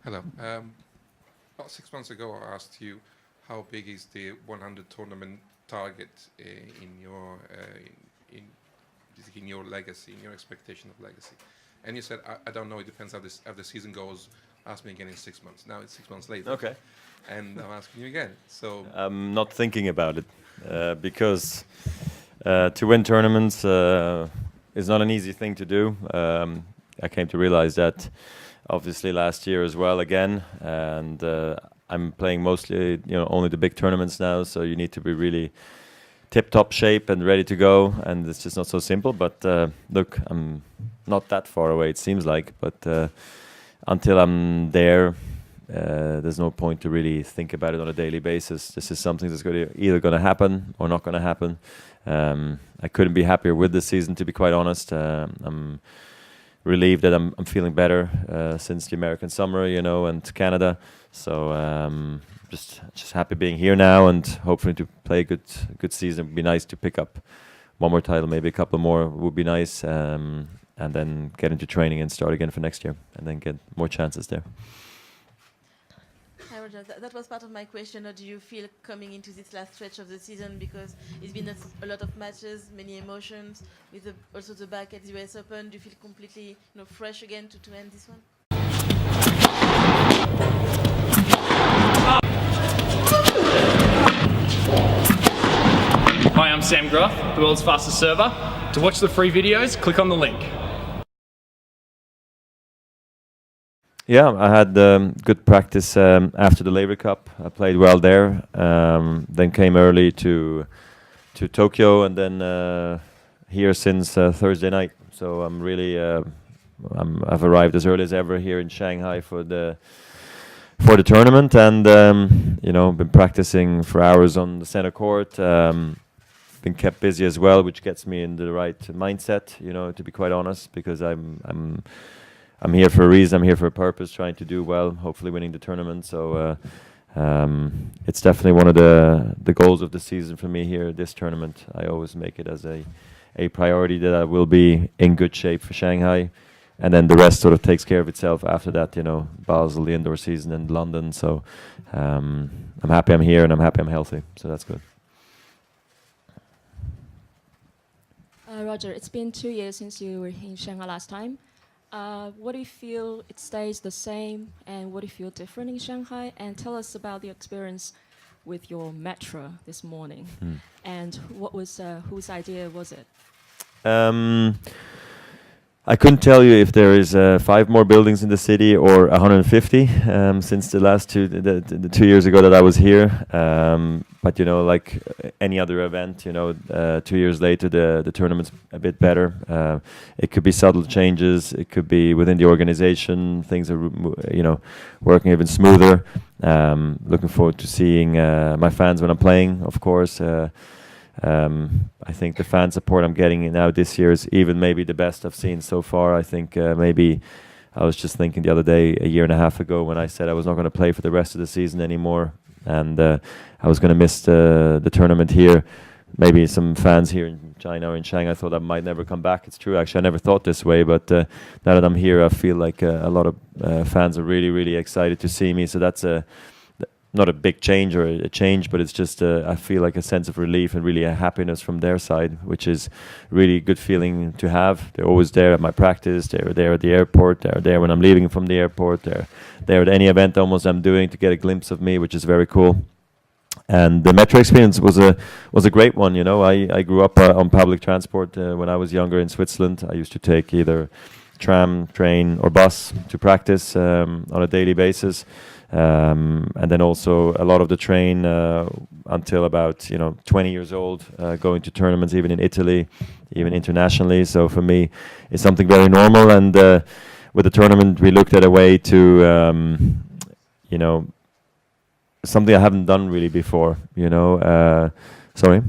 Hello. About 6 months ago, I asked you how big is the 100 tournament target in your in in your legacy, in your expectation of legacy, and you said I don't know. It depends how the season goes. Ask me again in 6 months. Now it's 6 months later, Okay. and I'm asking you again. So I'm not thinking about it because to win tournaments is not an easy thing to do. I came to realize that obviously last year as well again, and I'm playing mostly only the big tournaments now. So you need to be really tip-top shape and ready to go, and it's just not so simple. But look, I'm not that far away. It seems like, but until I'm there. There's no point to really think about it on a daily basis. This is something that's either going to happen or not going to happen. I couldn't be happier with the season, to be quite honest. I'm relieved that I'm feeling better since the American summer, and Canada. So just happy being here now, and hopefully to play a good season. It'd be nice to pick up one more title, maybe a couple more would be nice, and then get into training and start again for next year, and then get more chances there. Hi, Roger. That was part of my question. How do you feel coming into this last stretch of the season? Because it's been a lot of matches, many emotions, with also the back at the US Open. Do you feel completely fresh again to end this one? Hi, I'm Sam Gruff, the world's fastest server. To watch the free videos, click on the link. Yeah, I had good practice after the Labour Cup. I played well there. Then came early to Tokyo, and then here since Thursday night. So I'm really I've arrived as early as ever here in Shanghai for the tournament, and been practicing for hours on the center court. Been kept busy as well, which gets me in the right mindset. To be quite honest, because I'm here for a reason. I'm here for a purpose, trying to do well, hopefully winning the tournament. So it's definitely one of the goals of the season for me here, this tournament. I always make it as a priority that I will be in good shape for Shanghai. And then the rest sort of takes care of itself after that, Basel, the indoor season, and London. So I'm happy I'm here, and I'm happy I'm healthy. So that's good. Roger, it's been 2 years since you were in Shanghai last time. What do you feel it stays the same, and what do you feel different in Shanghai? And tell us about the experience with your metro this morning. And what was whose idea was it? I couldn't tell you if there is 5 more buildings in the city or 150 since the last the 2 years ago that I was here. But like any other event, 2 years later the tournament's a bit better. It could be subtle changes. It could be within the organization. Things are working even smoother. Looking forward to seeing my fans when I'm playing, of course. I think the fan support I'm getting now this year is even maybe the best I've seen so far. I think maybe I was just thinking the other day, a year and a half ago, when I said I was not going to play for the rest of the season anymore, and I was going to miss the tournament here. Maybe some fans here in China or in Shanghai thought I might never come back. It's true, actually, I never thought this way, but now that I'm here, I feel like a lot of fans are really, really excited to see me. So that's not a big change or a change, but it's just I feel like a sense of relief and really a happiness from their side, which is really good feeling to have. They're always there at my practice. They're there at the airport. They're there when I'm leaving from the airport. They're there at any event almost I'm doing to get a glimpse of me, which is very cool. And the metro experience was a great one. I grew up on public transport when I was younger in Switzerland. I used to take either tram, train, or bus to practice on a daily basis. And then also a lot of the train until about 20 years old, going to tournaments even in Italy, even internationally. So for me, it's something very normal. And with the tournament, we looked at a way to something I haven't done really before. Sorry.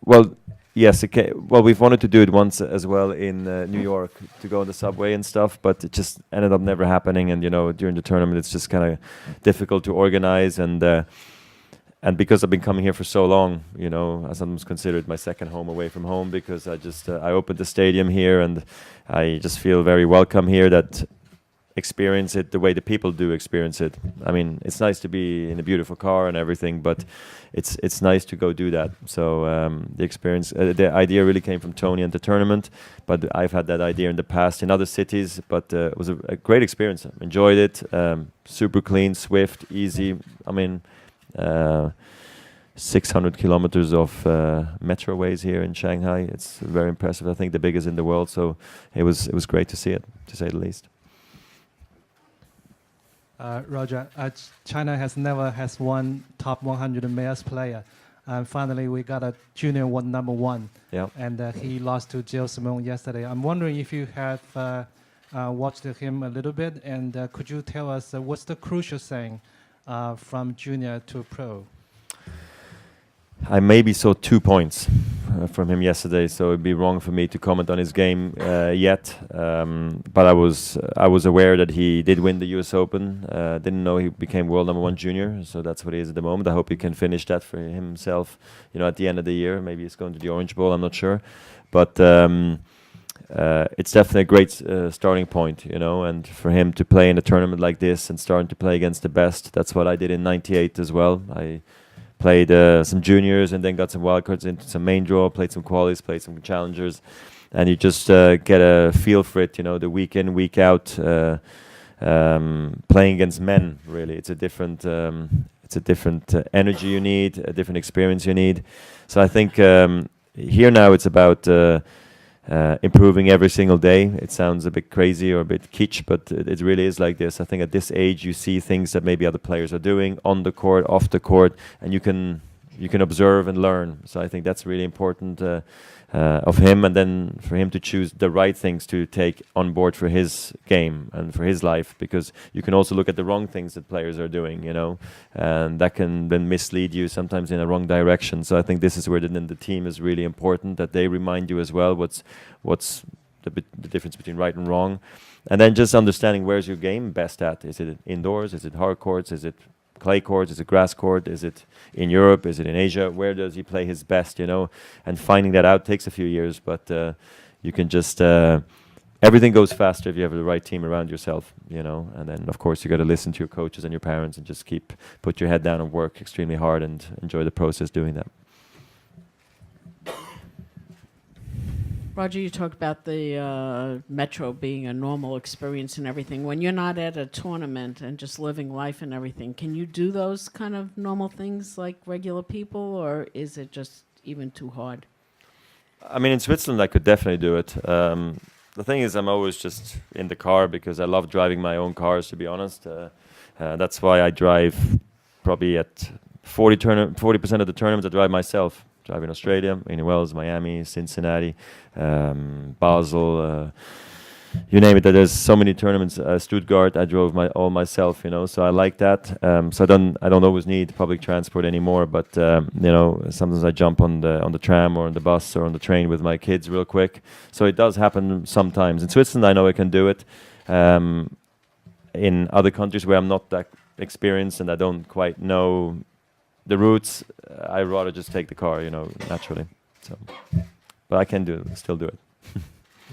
Well. Yes, okay. Well, we've wanted to do it once as well in New York, to go on the subway and stuff, but it just ended up never happening. And during the tournament, it's just kind of difficult to organize. And because I've been coming here for so long, I sometimes consider it my second home away from home, because I opened the stadium here, and I just feel very welcome here. That experience it the way the people do experience it. I mean, it's nice to be in a beautiful car and everything, but it's nice to go do that. So the experience, the idea really came from Tony and the tournament, but I've had that idea in the past in other cities, but it was a great experience. Enjoyed it. Super clean, swift, easy. I mean, 600 kilometers of metroways here in Shanghai. It's very impressive. I think the biggest in the world. So it was great to see it, to say the least. Roger, China has never has one top 100 males player. Finally, we got a junior one number one. Yeah. And he lost to Gilles Simon yesterday. I'm wondering if you have watched him a little bit, and could you tell us what's the crucial thing from junior to pro? I maybe saw 2 points from him yesterday, so it'd be wrong for me to comment on his game yet. But I was aware that he did win the U.S. Open. Didn't know he became world number one junior, so that's what he is at the moment. I hope he can finish that for himself. You know, at the end of the year, maybe he's going to the Orange Bowl. I'm not sure, but it's definitely a great starting point. You know, and for him to play in a tournament like this and starting to play against the best. That's what I did in '98 as well. I played some juniors and then got some wildcards into some main draw, played some qualies, played some challengers, and you just get a feel for it, you know, the week in, week out, playing against men, really. It's a different energy you need, a different experience you need. So I think here now it's about improving every single day. It sounds a bit crazy or a bit kitsch, but it really is like this. I think at this age you see things that maybe other players are doing on the court, off the court, and you can observe and learn. So I think that's really important of him, and then for him to choose the right things to take on board for his game and for his life, because you can also look at the wrong things that players are doing, you know, and that can then mislead you sometimes in a wrong direction. So I think this is where the team is really important, that they remind you as well what's the difference between right and wrong, and then just understanding where's your game best at. Is it indoors? Is it hard courts? Is it clay courts? Is it grass court? Is it in Europe? Is it in Asia? Where does he play his best, you know? And finding that out takes a few years, but you can just everything goes faster if you have the right team around yourself, you know. And then of course you got to listen to your coaches and your parents and just put your head down and work extremely hard and enjoy the process doing that. Roger, you talked about the metro being a normal experience and everything. When you're not at a tournament and just living life and everything, can you do those kind of normal things like regular people, or is it just even too hard? I mean, in Switzerland, I could definitely do it. The thing is, I'm always just in the car because I love driving my own cars, to be honest. That's why I drive probably at 40% of the tournaments I drive myself. Drive in Australia, in Wales, Miami, Cincinnati, Basel, you name it. There's so many tournaments. Stuttgart, I drove all myself, you know. So I like that. So I don't always need public transport anymore. But you know, sometimes I jump on the tram or on the bus or on the train with my kids real quick. So it does happen sometimes. In Switzerland, I know I can do it. In other countries where I'm not that experienced and I don't quite know the routes, I rather just take the car, you know, naturally. So, but I can still do it.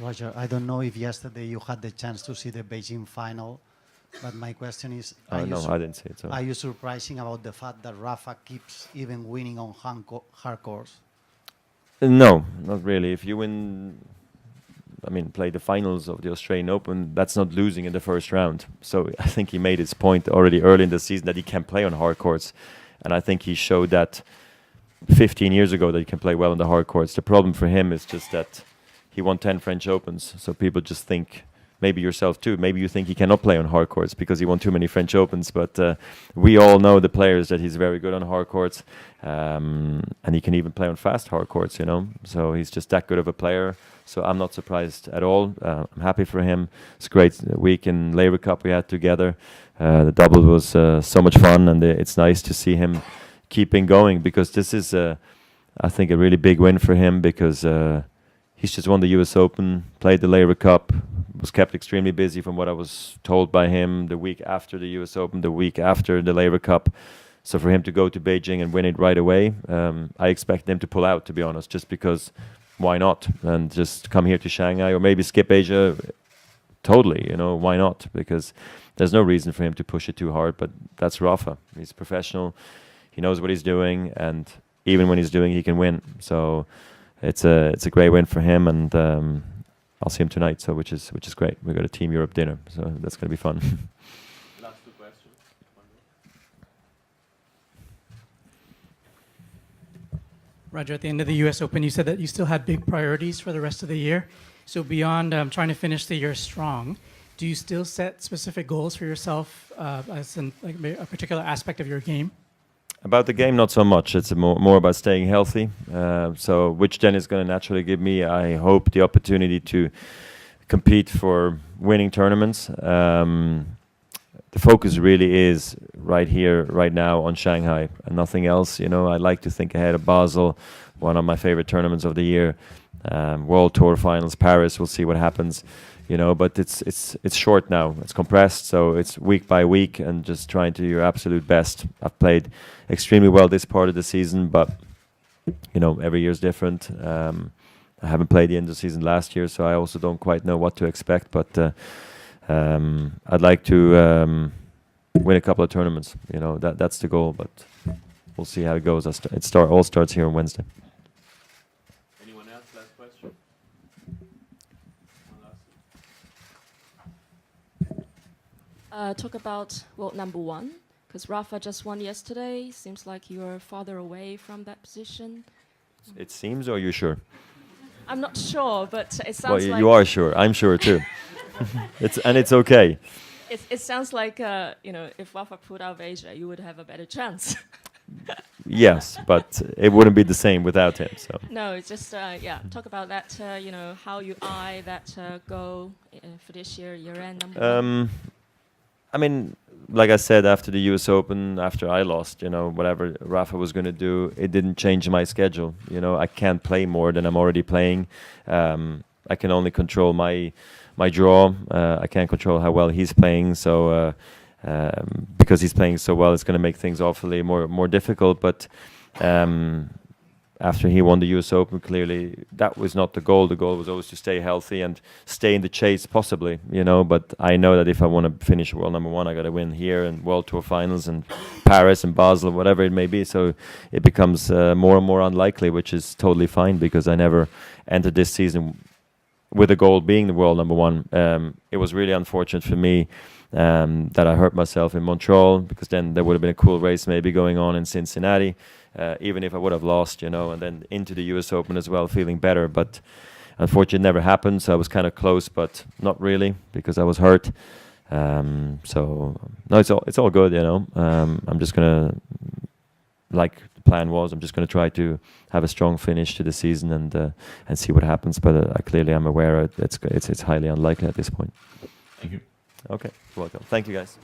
Roger, I don't know if yesterday you had the chance to see the Beijing final, but my question is, No, I didn't see it. So. Are you surprising about the fact that Rafa keeps even winning on hard courts? No, not really. If you win, I mean, play the finals of the Australian Open, that's not losing in the first round. So I think he made his point already early in the season that he can play on hard courts. And I think he showed that 15 years ago that he can play well on the hard courts. The problem for him is just that he won 10 French Opens. So people just think, maybe yourself too, maybe you think he cannot play on hard courts because he won too many French Opens. But we all know the players that he's very good on hard courts. And he can even play on fast hard courts, you know. So he's just that good of a player. So I'm not surprised at all. I'm happy for him. It's a great week in Labour Cup we had together. The double was so much fun, and it's nice to see him keeping going, because this is, I think, a really big win for him, because he's just won the US Open, played the Labour Cup, was kept extremely busy from what I was told by him the week after the US Open, the week after the Labour Cup. So for him to go to Beijing and win it right away, I expect him to pull out, to be honest, just because why not? And just come here to Shanghai, or maybe skip Asia, totally, why not? Because there's no reason for him to push it too hard, but that's Rafa. He's professional. He knows what he's doing, and even when he's doing, he can win. So it's a great win for him, and I'll see him tonight. So which is great. We got a Team Europe dinner, so that's going to be fun. Last two questions. Roger, at the end of the U.S. Open, you said that you still had big priorities for the rest of the year. So beyond trying to finish the year strong, do you still set specific goals for yourself as in a particular aspect of your game? About the game, not so much. It's more about staying healthy. So which then is going to naturally give me, I hope, the opportunity to compete for winning tournaments. The focus really is right here, right now on Shanghai and nothing else. I like to think ahead of Basel, one of my favorite tournaments of the year. World Tour Finals, Paris. We'll see what happens. But it's short now. It's compressed, so it's week by week and just trying to do your absolute best. I've played extremely well this part of the season, but every year is different. I haven't played the end of the season last year, so I also don't quite know what to expect. But I'd like to win a couple of tournaments. That's the goal, but we'll see how it goes. All starts here on Wednesday. Anyone else? Last question. Talk about world number one, because Rafa just won yesterday. Seems like you're farther away from that position. It seems, or are you sure? I'm not sure, but it sounds Well, like... you are sure. I'm sure too. It's okay. It sounds like, if Rafa pulled out of Asia, you would have a better chance. Yes, but it wouldn't be the same without him. So. No, it's just, talk about that, how you eye that goal for this year-end number one. I mean, like I said, after the US Open, after I lost, whatever Rafa was going to do, it didn't change my schedule. I can't play more than I'm already playing. I can only control my draw. I can't control how well he's playing. So because he's playing so well, it's going to make things awfully more difficult. But after he won the US Open, clearly that was not the goal. The goal was always to stay healthy and stay in the chase, possibly, But I know that if I want to finish world number one, I got to win here and World Tour Finals and Paris and Basel, whatever it may be. So it becomes more and more unlikely, which is totally fine because I never entered this season with the goal being the world number one. It was really unfortunate for me that I hurt myself in Montreal, because then there would have been a cool race maybe going on in Cincinnati. Even if I would have lost, and then into the US Open as well, feeling better. But unfortunately, it never happened. So I was kind of close, but not really, because I was hurt. So no, it's all good, I'm just gonna, like the plan was, I'm just gonna try to have a strong finish to the season and see what happens. But clearly, I'm aware it's highly unlikely at this point. Thank you. Okay, you're welcome. Thank you, guys.